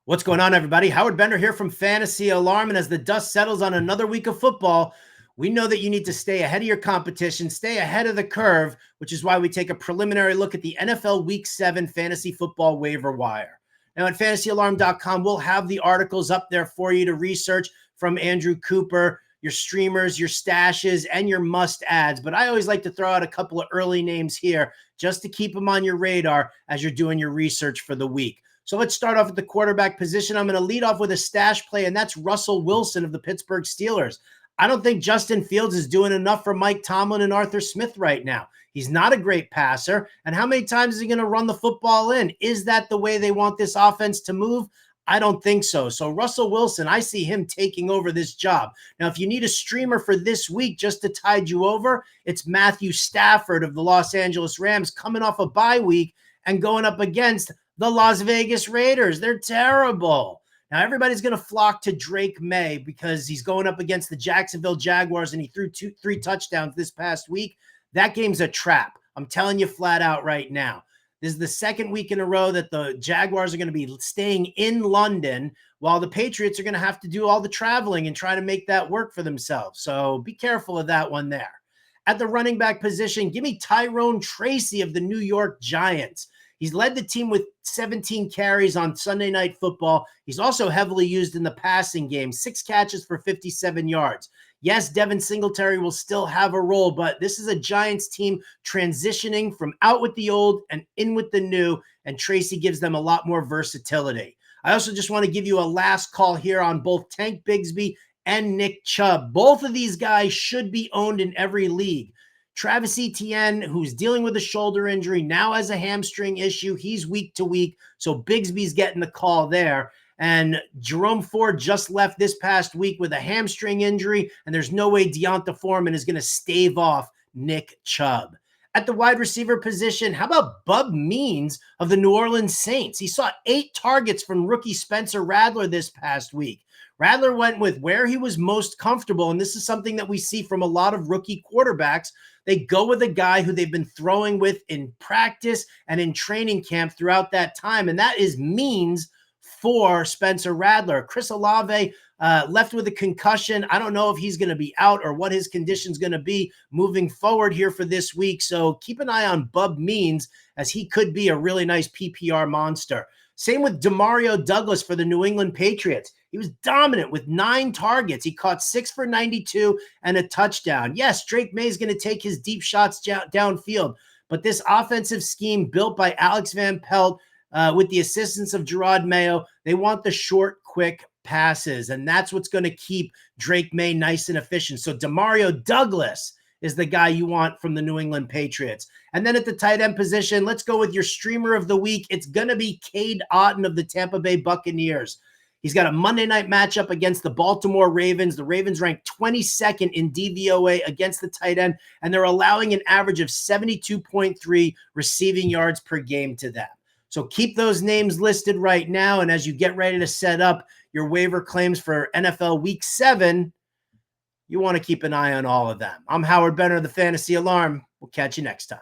What's going on, everybody? Howard Bender here from Fantasy Alarm. And as the dust settles on another week of football, we know that you need to stay ahead of your competition, stay ahead of the curve, which is why we take a preliminary look at the NFL Week 7 fantasy football waiver wire. Now, at fantasyalarm.com, we'll have the articles up there for you to research from Andrew Cooper, your streamers, your stashes, and your must-adds. But I always like to throw out a couple of early names here just to keep them on your radar as you're doing your research for the week. So let's start off at the quarterback position. I'm going to lead off with a stash play, and that's Russell Wilson of the Pittsburgh Steelers. I don't think Justin Fields is doing enough for Mike Tomlin and Arthur Smith right now. He's not a great passer. And how many times is he going to run the football in? Is that the way they want this offense to move? I don't think so. So Russell Wilson, I see him taking over this job. Now, if you need a streamer for this week just to tide you over, it's Matthew Stafford of the Los Angeles Rams coming off a bye week and going up against the Las Vegas Raiders. They're terrible. Now, everybody's going to flock to Drake May because he's going up against the Jacksonville Jaguars, and he threw three touchdowns this past week. That game's a trap. I'm telling you flat out right now. This is the second week in a row that the Jaguars are going to be staying in London while the Patriots are going to have to do all the traveling and try to make that work for themselves. So be careful of that one there. At the running back position, give me Tyrone Tracy of the New York Giants. He's led the team with 17 carries on Sunday Night Football. He's also heavily used in the passing game, 6 catches for 57 yards. Yes, Devin Singletary will still have a role, but this is a Giants team transitioning from out with the old and in with the new, and Tracy gives them a lot more versatility. I also just want to give you a last call here on both Tank Bigsby and Nick Chubb. Both of these guys should be owned in every league. Travis Etienne, who's dealing with a shoulder injury, now has a hamstring issue. He's week to week, so Bigsby's getting the call there. And Jerome Ford just left this past week with a hamstring injury, and there's no way Deonta Foreman is going to stave off Nick Chubb. At the wide receiver position, how about Bub Means of the New Orleans Saints? He saw 8 targets from rookie Spencer Rattler this past week. Rattler went with where he was most comfortable, and this is something that we see from a lot of rookie quarterbacks. They go with a guy who they've been throwing with in practice and in training camp throughout that time, and that is Means for Spencer Rattler. Chris Olave left with a concussion. I don't know if he's going to be out or what his condition's going to be moving forward here for this week, so keep an eye on Bub Means as he could be a really nice PPR monster. Same with Demario Douglas for the New England Patriots. He was dominant with 9 targets. He caught 6 for 92 and a touchdown. Yes, Drake May is going to take his deep shots downfield, but this offensive scheme built by Alex Van Pelt with the assistance of Gerard Mayo, they want the short, quick passes, and that's what's going to keep Drake May nice and efficient. So Demario Douglas is the guy you want from the New England Patriots. And then at the tight end position, let's go with your streamer of the week. It's going to be Cade Otton of the Tampa Bay Buccaneers. He's got a Monday night matchup against the Baltimore Ravens. The Ravens ranked 22nd in DVOA against the tight end, and they're allowing an average of 72.3 receiving yards per game to them. So keep those names listed right now, and as you get ready to set up your waiver claims for NFL Week 7, you want to keep an eye on all of them. I'm Howard Benner of the Fantasy Alarm. We'll catch you next time.